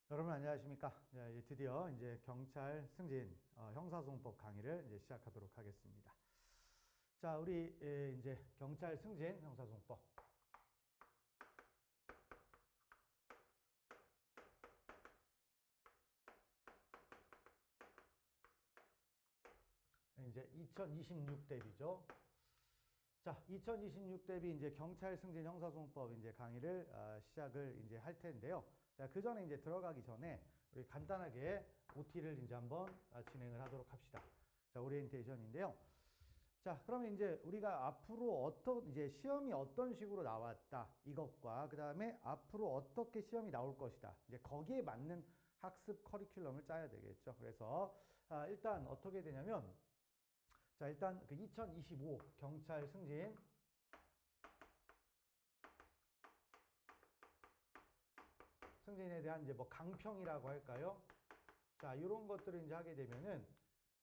여러분 안녕하십니까? 드디어 이제 경찰 승진 형사소송법 강의를 이제 시작하도록 하겠습니다. 자, 우리 이제 경찰 승진 형사소송법. 이제 2026 대비죠. 자, 2026 대비 이제 경찰 승진 형사소송법 이제 강의를 시작을 이제 할 텐데요. 자, 그 전에 이제 들어가기 전에 우리 간단하게 OT를 이제 한번 진행을 하도록 합시다. 자, 오리엔테이션인데요. 자, 그러면 이제 우리가 앞으로 이제 시험이 어떤 식으로 나왔다. 이것과 그 다음에 앞으로 어떻게 시험이 나올 것이다. 이제 거기에 맞는 학습 커리큘럼을 짜야 되겠죠. 그래서 일단 어떻게 되냐면 자, 일단 그 2025 경찰 승진에 대한 이제 뭐 강평이라고 할까요? 자, 이런 것들을 이제 하게 되면은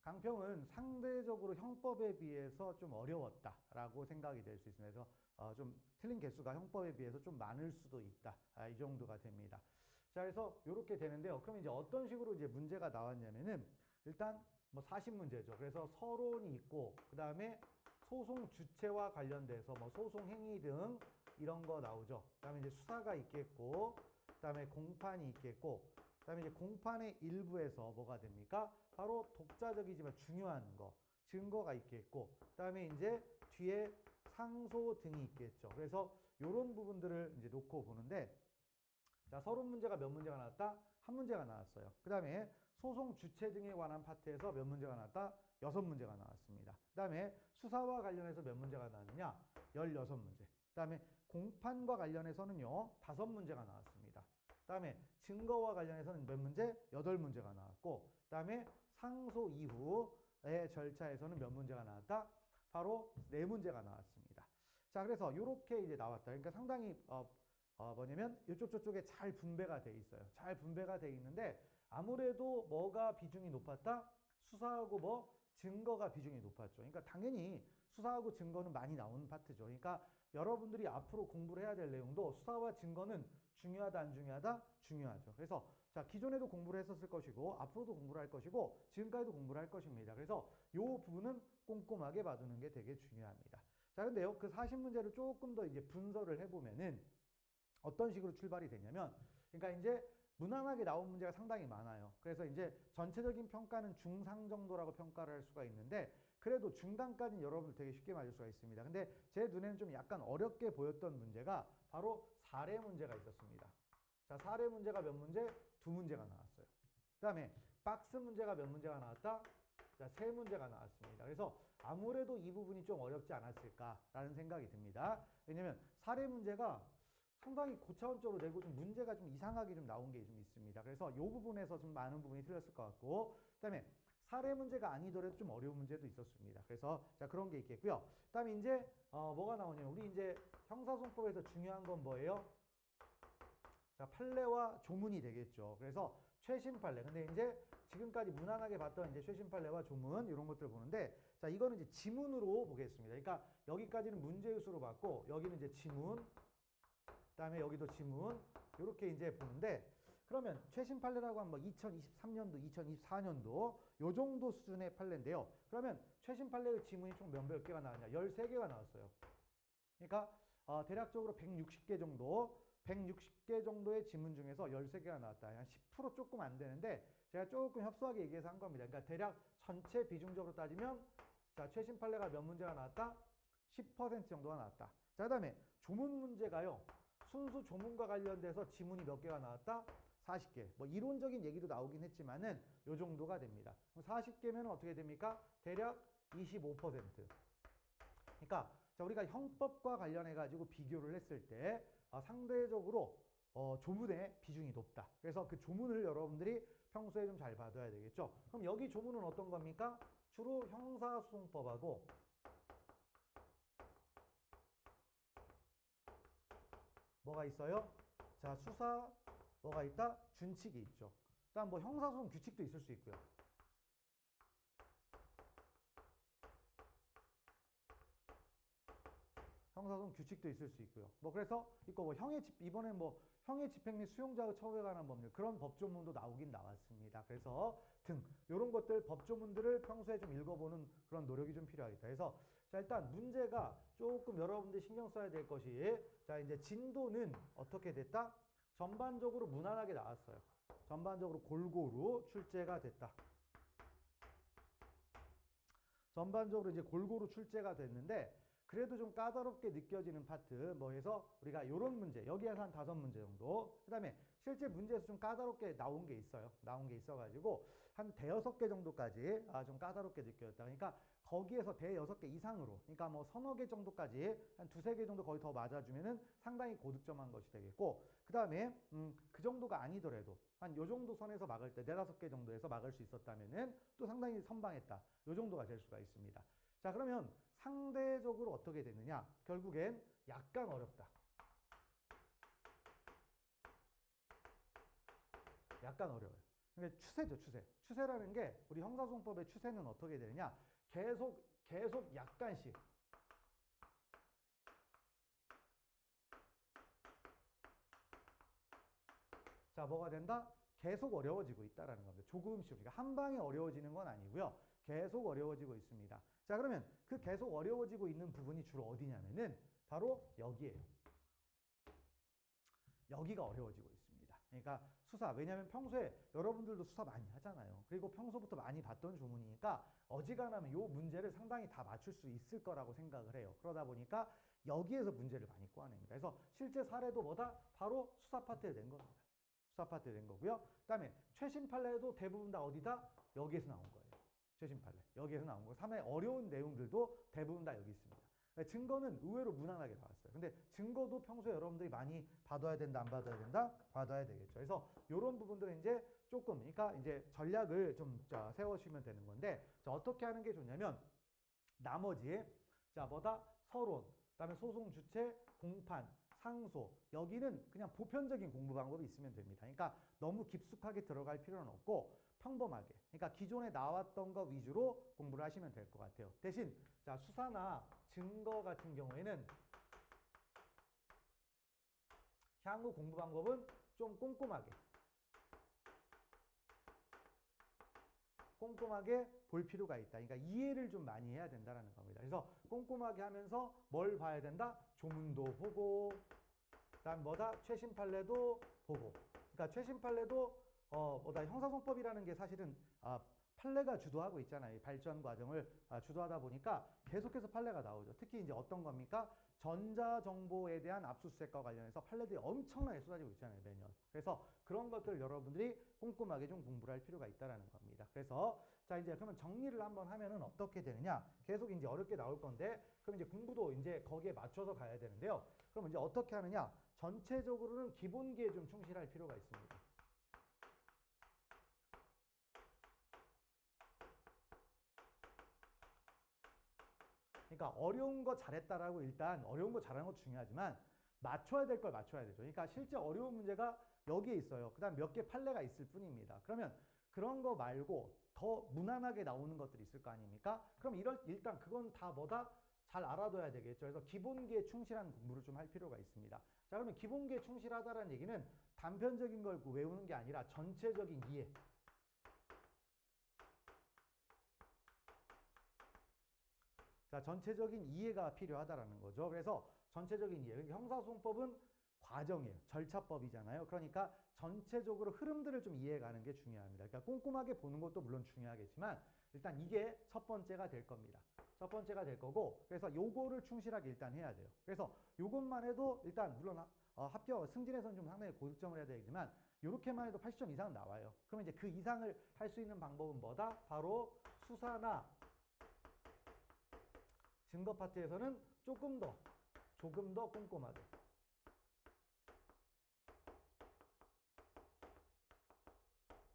강평은 상대적으로 형법에 비해서 좀 어려웠다라고 생각이 될 수 있습니다. 그래서 좀 틀린 개수가 형법에 비해서 좀 많을 수도 있다. 이 정도가 됩니다. 자, 그래서 이렇게 되는데요. 그럼 이제 어떤 식으로 이제 문제가 나왔냐면은 일단 뭐 40문제죠. 그래서 서론이 있고 그 다음에 소송 주체와 관련돼서 뭐 소송 행위 등 이런 거 나오죠. 그 다음에 이제 수사가 있겠고 그 다음에 공판이 있겠고 그 다음에 이제 공판의 일부에서 뭐가 됩니까? 바로 독자적이지만 중요한 거, 증거가 있겠고, 그 다음에 이제 뒤에 상소 등이 있겠죠. 그래서 이런 부분들을 이제 놓고 보는데, 자, 서론 문제가 몇 문제가 나왔다? 한 문제가 나왔어요. 그 다음에 소송 주체 등에 관한 파트에서 몇 문제가 나왔다? 6문제가 나왔습니다. 그 다음에 수사와 관련해서 몇 문제가 나왔느냐? 16문제. 그 다음에 공판과 관련해서는요, 5문제가 나왔습니다. 그 다음에 증거와 관련해서는 몇 문제? 8문제가 나왔고, 그 다음에 상소 이후의 절차에서는 몇 문제가 나왔다? 바로 4문제가 나왔습니다. 자, 그래서 이렇게 이제 나왔다. 그러니까 상당히 뭐냐면 이쪽 저쪽에 잘 분배가 돼 있어요. 잘 분배가 돼 있는데 아무래도 뭐가 비중이 높았다? 수사하고 뭐 증거가 비중이 높았죠. 그러니까 당연히 수사하고 증거는 많이 나오는 파트죠. 그러니까 여러분들이 앞으로 공부를 해야 될 내용도 수사와 증거는 중요하다 안 중요하다? 중요하죠. 그래서 자, 기존에도 공부를 했었을 것이고 앞으로도 공부를 할 것이고 지금까지도 공부를 할 것입니다. 그래서 이 부분은 꼼꼼하게 봐두는 게 되게 중요합니다. 자, 근데요, 그 40문제를 조금 더 이제 분석을 해보면은 어떤 식으로 출발이 되냐면, 그러니까 이제 무난하게 나온 문제가 상당히 많아요. 그래서 이제 전체적인 평가는 중상 정도라고 평가를 할 수가 있는데, 그래도 중단까지는 여러분들 되게 쉽게 맞을 수가 있습니다. 근데 제 눈에는 좀 약간 어렵게 보였던 문제가 바로 사례 문제가 있었습니다. 자, 사례 문제가 몇 문제? 2문제가 나왔어요. 그 다음에 박스 문제가 몇 문제가 나왔다? 자, 3문제가 나왔습니다. 그래서 아무래도 이 부분이 좀 어렵지 않았을까라는 생각이 듭니다. 왜냐면 사례 문제가 상당히 고차원적으로 내고 좀 문제가 좀 이상하게 좀 나온 게 좀 있습니다. 그래서 이 부분에서 좀 많은 부분이 틀렸을 것 같고, 그 다음에 사례 문제가 아니더라도 좀 어려운 문제도 있었습니다. 그래서 자, 그런 게 있겠고요. 그 다음에 이제 뭐가 나오냐면 우리 이제 형사소송법에서 중요한 건 뭐예요? 자, 판례와 조문이 되겠죠. 그래서 최신 판례. 근데 이제 지금까지 무난하게 봤던 이제 최신 판례와 조문 이런 것들 보는데, 자, 이거는 이제 지문으로 보겠습니다. 그러니까 여기까지는 문제유수로 봤고 여기는 이제 지문, 그다음에 여기도 지문 이렇게 이제 보는데, 그러면 최신 판례라고 하면 뭐 2023년도, 2024년도 요 정도 수준의 판례인데요. 그러면 최신 판례의 지문이 총 몇 개가 나왔냐? 13개가 나왔어요. 그러니까 대략적으로 160개 정도, 160개 정도의 지문 중에서 13개가 나왔다. 한 10% 조금 안 되는데 제가 조금 협소하게 얘기해서 한 겁니다. 그러니까 대략 전체 비중적으로 따지면 자, 최신 판례가 몇 문제가 나왔다? 10% 정도가 나왔다. 자, 그다음에 조문 문제가요. 순수 조문과 관련돼서 지문이 몇 개가 나왔다? 40개. 뭐 이론적인 얘기도 나오긴 했지만은 요 정도가 됩니다. 40개면 어떻게 됩니까? 대략 25%. 그러니까 자, 우리가 형법과 관련해 가지고 비교를 했을 때 상대적으로 조문의 비중이 높다. 그래서 그 조문을 여러분들이 평소에 좀 잘 봐둬야 되겠죠. 그럼 여기 조문은 어떤 겁니까? 주로 형사소송법하고 뭐가 있어요? 자, 수사 뭐가 있다? 준칙이 있죠. 그다음 뭐 형사소송 규칙도 있을 수 있고요. 형사소송 규칙도 있을 수 있고요. 뭐 그래서 있고 뭐 이번에 뭐 형의 집행 및 수용자의 처우에 관한 법률 그런 법조문도 나오긴 나왔습니다. 그래서 등 이런 것들 법조문들을 평소에 좀 읽어보는 그런 노력이 좀 필요하겠다. 그래서 자 일단 문제가 조금 여러분들이 신경 써야 될 것이 자 이제 진도는 어떻게 됐다? 전반적으로 무난하게 나왔어요. 전반적으로 골고루 출제가 됐다. 전반적으로 이제 골고루 출제가 됐는데 그래도 좀 까다롭게 느껴지는 파트 뭐 해서 우리가 이런 문제 여기에서 한 5문제 정도 그 다음에 실제 문제에서 좀 까다롭게 나온 게 있어요. 나온 게 있어가지고 한 대여섯 개 정도까지 좀 까다롭게 느껴졌다. 그러니까 거기에서 대여섯 개 이상으로 그러니까 뭐 서너 개 정도까지 한 두세 개 정도 거의 더 맞아주면은 상당히 고득점한 것이 되겠고 그 다음에 그 정도가 아니더라도 한 요 정도 선에서 막을 때 네다섯 개 정도에서 막을 수 있었다면은 또 상당히 선방했다. 요 정도가 될 수가 있습니다. 자 그러면 상대적으로 어떻게 되느냐? 결국엔 약간 어렵다. 약간 어려워요. 그러니까 추세죠, 추세. 추세라는 게 우리 형사소송법의 추세는 어떻게 되느냐? 계속 약간씩. 자, 뭐가 된다? 계속 어려워지고 있다라는 겁니다. 조금씩. 그러니까 한 방에 어려워지는 건 아니고요. 계속 어려워지고 있습니다. 자, 그러면 그 계속 어려워지고 있는 부분이 주로 어디냐면은 바로 여기에요. 여기가 어려워지고 있습니다. 그러니까 수사, 왜냐하면 평소에 여러분들도 수사 많이 하잖아요. 그리고 평소부터 많이 봤던 조문이니까 어지간하면 이 문제를 상당히 다 맞출 수 있을 거라고 생각을 해요. 그러다 보니까 여기에서 문제를 많이 꼬아냅니다. 그래서 실제 사례도 뭐다? 바로 수사 파트에 낸 겁니다. 수사 파트에 낸 거고요. 그 다음에 최신 판례도 대부분 다 어디다? 여기에서 나온 거예요. 최신 판례. 여기에서 나온 거. 상당히 어려운 내용들도 대부분 다 여기 있습니다. 증거는 의외로 무난하게 나왔어요. 근데 증거도 평소에 여러분들이 많이 받아야 된다, 안 받아야 된다? 받아야 되겠죠. 그래서 이런 부분들은 이제 조금, 그러니까 이제 전략을 좀 세우시면 되는 건데, 자, 어떻게 하는 게 좋냐면, 나머지, 자, 뭐다? 서론, 그 다음에 소송 주체, 공판, 상소, 여기는 그냥 보편적인 공부 방법이 있으면 됩니다. 그러니까 너무 깊숙하게 들어갈 필요는 없고, 평범하게. 그러니까 기존에 나왔던 거 위주로 공부를 하시면 될 것 같아요. 대신, 자, 수사나 증거 같은 경우에는 향후 공부 방법은 좀 꼼꼼하게 볼 필요가 있다. 그러니까 이해를 좀 많이 해야 된다는 겁니다. 그래서 꼼꼼하게 하면서 뭘 봐야 된다? 조문도 보고, 그다음 뭐다? 최신 판례도 보고. 그러니까 최신 판례도 뭐다? 형사소송법이라는 게 사실은 판례가 주도하고 있잖아요. 발전 과정을 주도하다 보니까 계속해서 판례가 나오죠. 특히 이제 어떤 겁니까? 전자정보에 대한 압수수색과 관련해서 판례들이 엄청나게 쏟아지고 있잖아요, 매년. 그래서 그런 것들 여러분들이 꼼꼼하게 좀 공부를 할 필요가 있다는 겁니다. 그래서 자 이제 그러면 정리를 한번 하면은 어떻게 되느냐? 계속 이제 어렵게 나올 건데 그럼 이제 공부도 이제 거기에 맞춰서 가야 되는데요. 그럼 이제 어떻게 하느냐? 전체적으로는 기본기에 좀 충실할 필요가 있습니다. 그러니까 어려운 거 잘했다라고 일단 어려운 거 잘하는 것도 중요하지만 맞춰야 될 걸 맞춰야 되죠. 그러니까 실제 어려운 문제가 여기에 있어요. 그다음 몇 개 판례가 있을 뿐입니다. 그러면 그런 거 말고 더 무난하게 나오는 것들이 있을 거 아닙니까? 그럼 일단 그건 다 뭐다? 잘 알아둬야 되겠죠. 그래서 기본기에 충실한 공부를 좀 할 필요가 있습니다. 자, 그러면 기본기에 충실하다는 얘기는 단편적인 걸 외우는 게 아니라 전체적인 이해. 자, 전체적인 이해가 필요하다라는 거죠. 그래서 전체적인 이해. 형사소송법은 과정이에요. 절차법이잖아요. 그러니까 전체적으로 흐름들을 좀 이해가는 게 중요합니다. 그러니까 꼼꼼하게 보는 것도 물론 중요하겠지만 일단 이게 첫 번째가 될 겁니다. 첫 번째가 될 거고 그래서 요거를 충실하게 일단 해야 돼요. 그래서 요것만 해도 일단 물론 합격, 승진에서는 좀 상당히 고득점을 해야 되지만 요렇게만 해도 80점 이상 나와요. 그러면 이제 그 이상을 할 수 있는 방법은 뭐다? 바로 수사나 증거 파트에서는 조금 더 꼼꼼하게.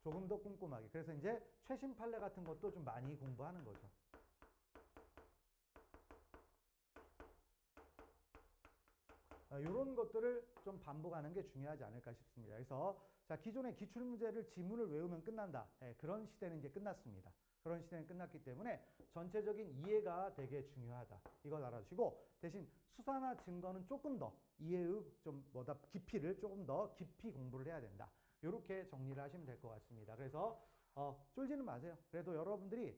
조금 더 꼼꼼하게. 그래서 이제 최신 판례 같은 것도 좀 많이 공부하는 거죠. 이런 것들을 좀 반복하는 게 중요하지 않을까 싶습니다. 그래서 자 기존의 기출문제를 지문을 외우면 끝난다. 그런 시대는 이제 끝났습니다. 그런 시대는 끝났기 때문에 전체적인 이해가 되게 중요하다. 이걸 알아주시고 대신 수사나 증거는 조금 더 이해의 좀 뭐다 깊이를 조금 더 깊이 공부를 해야 된다. 이렇게 정리를 하시면 될 것 같습니다. 그래서 쫄지는 마세요. 그래도 여러분들이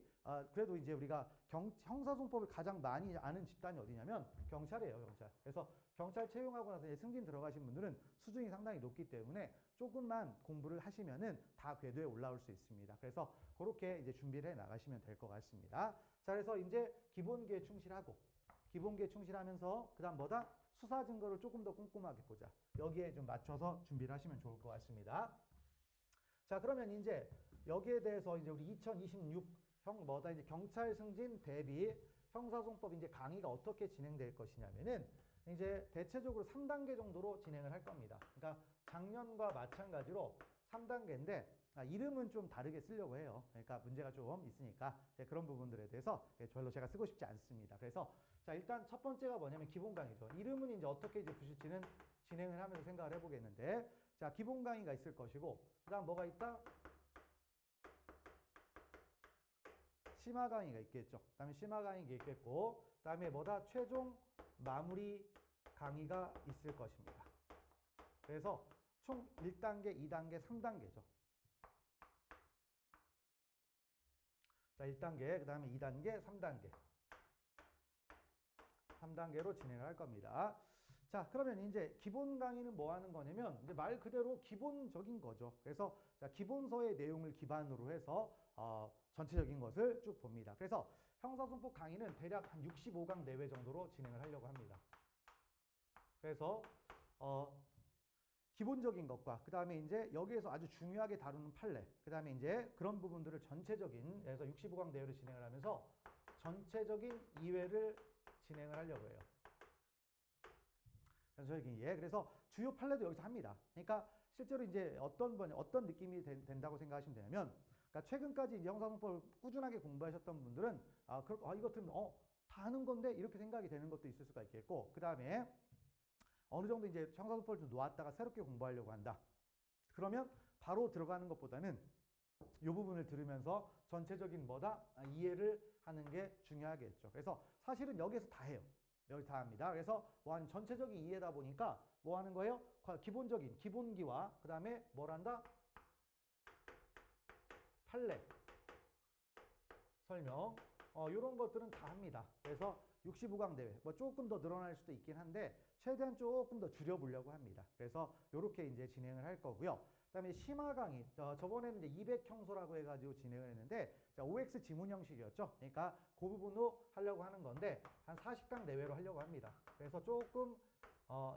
그래도 이제 우리가 형사소송법을 가장 많이 아는 집단이 어디냐면 경찰이에요, 경찰. 그래서 경찰 채용하고 나서 이제 승진 들어가신 분들은 수준이 상당히 높기 때문에 조금만 공부를 하시면은 다 궤도에 올라올 수 있습니다. 그래서 그렇게 이제 준비를 해 나가시면 될 것 같습니다. 자, 그래서 이제 기본기에 충실하고 기본기에 충실하면서 그다음 뭐다? 수사 증거를 조금 더 꼼꼼하게 보자. 여기에 좀 맞춰서 준비를 하시면 좋을 것 같습니다. 자, 그러면 이제 여기에 대해서 이제 우리 2026 이제 경찰 승진 대비 형사소송법 이제 강의가 어떻게 진행될 것이냐면은 이제 대체적으로 3단계 정도로 진행을 할 겁니다. 그러니까 작년과 마찬가지로 3단계인데 이름은 좀 다르게 쓰려고 해요. 그러니까 문제가 좀 있으니까 그런 부분들에 대해서 별로 제가 쓰고 싶지 않습니다. 그래서 자, 일단 첫 번째가 뭐냐면 기본 강의죠. 이름은 이제 어떻게 이제 부실지는 진행을 하면서 생각을 해보겠는데, 자, 기본 강의가 있을 것이고, 그다음 뭐가 있다? 심화 강의가 있겠죠. 그다음에 심화 강의가 있겠고, 그다음에 뭐다? 최종 마무리 강의가 있을 것입니다. 그래서 총 1단계, 2단계, 3단계죠. 자, 1단계, 그 다음에 2단계, 3단계. 3단계로 진행을 할 겁니다. 자, 그러면 이제 기본 강의는 뭐 하는 거냐면 이제 말 그대로 기본적인 거죠. 그래서 자, 기본서의 내용을 기반으로 해서 전체적인 것을 쭉 봅니다. 그래서 형사소송법 강의는 대략 한 65강 내외 정도로 진행을 하려고 합니다. 그래서 기본적인 것과 그 다음에 이제 여기에서 아주 중요하게 다루는 판례, 그 다음에 이제 그런 부분들을 전체적인 그래서 65강 내외로 진행을 하면서 전체적인 이해를 진행을 하려고 해요. 전체적인 이해. 그래서 주요 판례도 여기서 합니다. 그러니까 실제로 이제 어떤 느낌이 된다고 생각하시면 되냐면, 그러니까 최근까지 이제 형사소송법을 꾸준하게 공부하셨던 분들은 이거 들으면 다 아는 건데 이렇게 생각이 되는 것도 있을 수가 있겠고, 그 다음에 어느 정도 이제 형사소송법을 좀 놓았다가 새롭게 공부하려고 한다. 그러면 바로 들어가는 것보다는 이 부분을 들으면서 전체적인 이해를 하는 게 중요하겠죠. 그래서 사실은 여기에서 다 해요. 여기 다 합니다. 그래서 뭐한 전체적인 이해다 보니까 뭐 하는 거예요? 기본적인 기본기와 그 다음에 뭐란다? 판례, 설명, 이런 것들은 다 합니다. 그래서 65강 대회, 뭐 조금 더 늘어날 수도 있긴 한데 최대한 조금 더 줄여보려고 합니다. 그래서 이렇게 이제 진행을 할 거고요. 그다음에 심화 강의, 저번에는 이제 200형소라고 해가지고 진행을 했는데, 자, OX 지문 형식이었죠. 그러니까 그 부분도 하려고 하는 건데 한 40강 내외로 하려고 합니다. 그래서 조금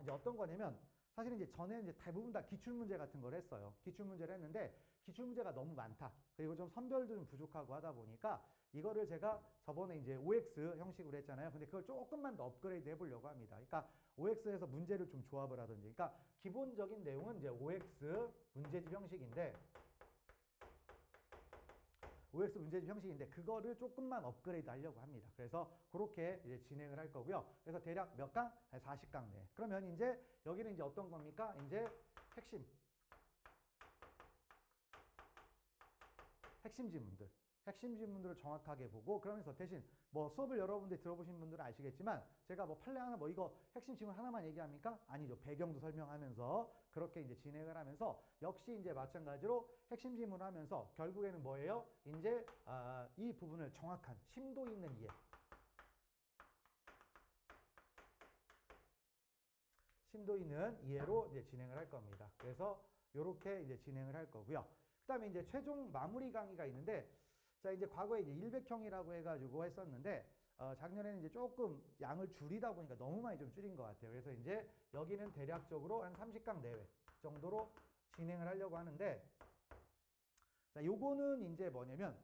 이제 어떤 거냐면 사실은 이제 전에 이제 대부분 다 기출문제 같은 걸 했어요. 기출문제를 했는데 기출문제가 너무 많다. 그리고 좀 선별도 좀 부족하고 하다 보니까 이거를 제가 저번에 이제 OX 형식으로 했잖아요. 근데 그걸 조금만 더 업그레이드 해보려고 합니다. 그러니까 OX에서 문제를 좀 조합을 하든지. 그러니까 기본적인 내용은 이제 OX 문제집 형식인데, OX 문제집 형식인데 그거를 조금만 업그레이드 하려고 합니다. 그래서 그렇게 이제 진행을 할 거고요. 그래서 대략 몇 강? 40강 내. 그러면 이제 여기는 이제 어떤 겁니까? 이제 핵심 지문들을 정확하게 보고, 그러면서 대신 뭐 수업을 여러분들이 들어보신 분들은 아시겠지만 제가 뭐 판례 하나 이거 핵심 지문 하나만 얘기합니까? 아니죠. 배경도 설명하면서 그렇게 이제 진행을 하면서 역시 이제 마찬가지로 핵심 지문을 하면서 결국에는 뭐예요? 이제 이 부분을 정확한 심도 있는 이해. 심도 있는 이해로 이제 진행을 할 겁니다. 그래서 이렇게 이제 진행을 할 거고요. 그다음에 이제 최종 마무리 강의가 있는데, 자, 이제 과거에 이제 100형이라고 해가지고 했었는데, 작년에는 이제 조금 양을 줄이다 보니까 너무 많이 좀 줄인 것 같아요. 그래서 이제 여기는 대략적으로 한 30강 내외 정도로 진행을 하려고 하는데, 자, 요거는 이제 뭐냐면,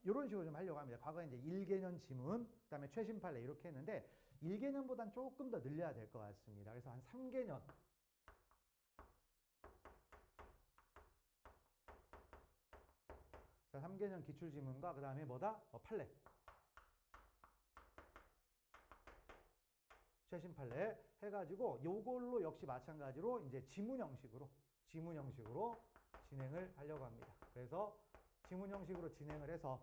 요런 식으로 좀 하려고 합니다. 과거에 이제 1개년 지문, 그 다음에 최신 판례 이렇게 했는데, 1개년보단 조금 더 늘려야 될 것 같습니다. 그래서 한 3개년. 자, 3개년 기출지문과 그 다음에 판례. 최신 판례 해가지고 요걸로 역시 마찬가지로 이제 지문 형식으로 진행을 하려고 합니다. 그래서 지문 형식으로 진행을 해서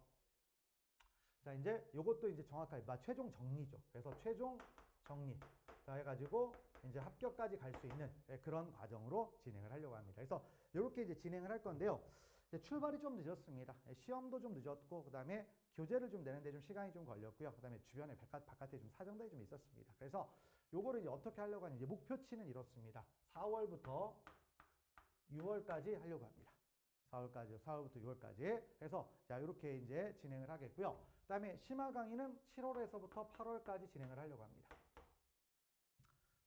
자, 이제 요것도 이제 정확하게 최종 정리죠. 그래서 최종 정리. 자, 해가지고 이제 합격까지 갈 수 있는 그런 과정으로 진행을 하려고 합니다. 그래서 이렇게 이제 진행을 할 건데요. 이제 출발이 좀 늦었습니다. 시험도 좀 늦었고, 그 다음에 교재를 좀 내는데 좀 시간이 좀 걸렸고요. 그 다음에 주변에 바깥에 좀 사정들이 좀 있었습니다. 그래서 요거를 이제 어떻게 하려고 하는지 목표치는 이렇습니다. 4월부터 6월까지 하려고 합니다. 4월부터 6월까지. 그래서 자, 이렇게 이제 진행을 하겠고요. 그 다음에 심화 강의는 7월에서부터 8월까지 진행을 하려고 합니다.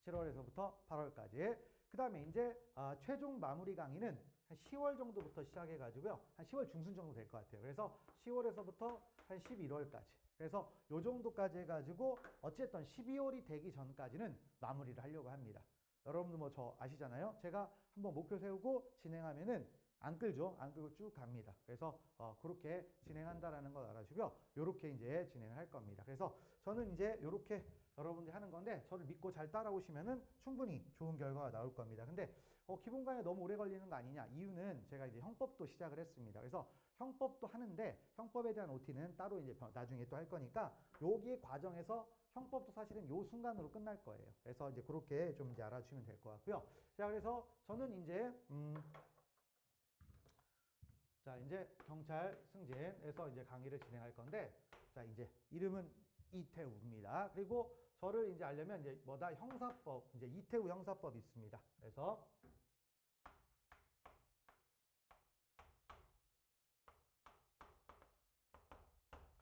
7월에서부터 8월까지. 그 다음에 이제 최종 마무리 강의는 한 10월 정도부터 시작해가지고요. 한 10월 중순 정도 될 것 같아요. 그래서 10월에서부터 한 11월까지. 그래서 요 정도까지 해가지고 어쨌든 12월이 되기 전까지는 마무리를 하려고 합니다. 여러분들 뭐 저 아시잖아요. 제가 한번 목표 세우고 진행하면은 안 끌죠. 안 끌고 쭉 갑니다. 그래서 그렇게 진행한다라는 걸 알아주고요. 요렇게 이제 진행을 할 겁니다. 그래서 저는 이제 요렇게 여러분들이 하는 건데 저를 믿고 잘 따라오시면은 충분히 좋은 결과가 나올 겁니다. 근데 기본 강의가 너무 오래 걸리는 거 아니냐? 이유는 제가 이제 형법도 시작을 했습니다. 그래서 형법도 하는데 형법에 대한 OT는 따로 이제 나중에 또 할 거니까 여기 과정에서 형법도 사실은 요 순간으로 끝날 거예요. 그래서 이제 그렇게 좀 이제 알아주시면 될 것 같고요. 자, 그래서 저는 이제 자, 이제 경찰 승진에서 이제 강의를 진행할 건데, 자, 이제 이름은 이태우입니다. 그리고 저를 이제 알려면 이제 뭐다 형사법, 이제 이태우 형사법이 있습니다. 그래서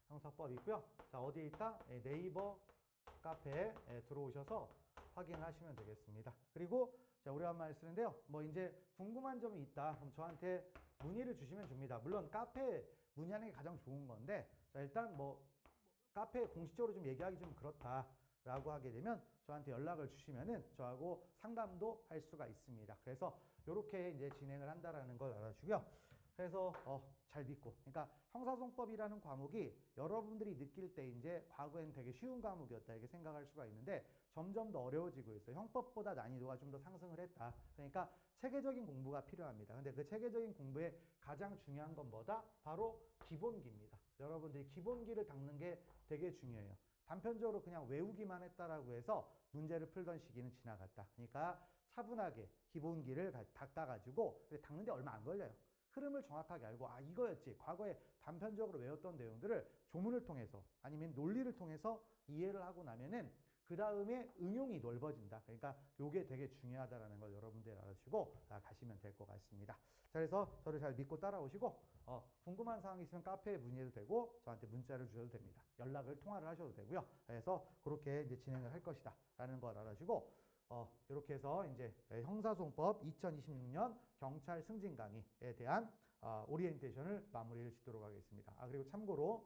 형사법이 있고요. 자, 어디에 있다? 네이버 카페에 들어오셔서 확인을 하시면 되겠습니다. 그리고 자, 오래간만에 쓰는데요. 뭐 이제 궁금한 점이 있다. 그럼 저한테 문의를 주시면 줍니다. 물론 카페에 문의하는 게 가장 좋은 건데, 자, 일단 뭐 카페에 공식적으로 좀 얘기하기 좀 그렇다라고 하게 되면 저한테 연락을 주시면은 저하고 상담도 할 수가 있습니다. 그래서 이렇게 이제 진행을 한다라는 걸 알아주고요. 그래서 잘 믿고, 그러니까 형사소송법이라는 과목이 여러분들이 느낄 때 이제 과거엔 되게 쉬운 과목이었다 이렇게 생각할 수가 있는데 점점 더 어려워지고 있어요. 형법보다 난이도가 좀 더 상승을 했다. 그러니까 체계적인 공부가 필요합니다. 근데 그 체계적인 공부에 가장 중요한 건 뭐다? 바로 기본기입니다. 여러분들이 기본기를 닦는 게 되게 중요해요. 단편적으로 그냥 외우기만 했다라고 해서 문제를 풀던 시기는 지나갔다. 그러니까 차분하게 기본기를 닦아가지고 닦는데 얼마 안 걸려요. 흐름을 정확하게 알고 이거였지. 과거에 단편적으로 외웠던 내용들을 조문을 통해서 아니면 논리를 통해서 이해를 하고 나면은 그 다음에 응용이 넓어진다. 그러니까 이게 되게 중요하다라는 걸 여러분들이 알아주시고 가시면 될 것 같습니다. 자, 그래서 저를 잘 믿고 따라오시고 궁금한 사항이 있으면 카페에 문의해도 되고 저한테 문자를 주셔도 됩니다. 통화를 하셔도 되고요. 그래서 그렇게 이제 진행을 할 것이다 라는 걸 알아주시고 이렇게 해서 이제 형사소송법 2026년 경찰 승진 강의에 대한 오리엔테이션을 마무리를 짓도록 하겠습니다. 그리고 참고로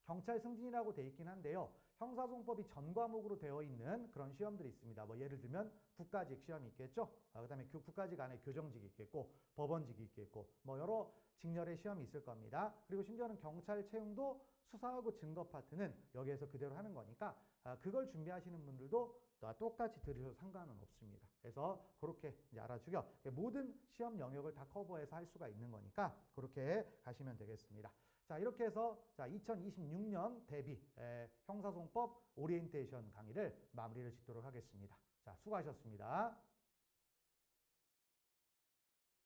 경찰 승진이라고 돼 있긴 한데요. 형사소송법이 전 과목으로 되어 있는 그런 시험들이 있습니다. 뭐 예를 들면 국가직 시험이 있겠죠. 그다음에 국가직 안에 교정직이 있겠고 법원직이 있겠고 뭐 여러 직렬의 시험이 있을 겁니다. 그리고 심지어는 경찰 채용도 수사하고 증거 파트는 여기에서 그대로 하는 거니까 그걸 준비하시는 분들도 똑같이 들으셔도 상관은 없습니다. 그래서 그렇게 이제 알아주고요. 모든 시험 영역을 다 커버해서 할 수가 있는 거니까 그렇게 가시면 되겠습니다. 자, 이렇게 해서 자, 2026년 대비 형사소송법 오리엔테이션 강의를 마무리를 짓도록 하겠습니다. 자, 수고하셨습니다.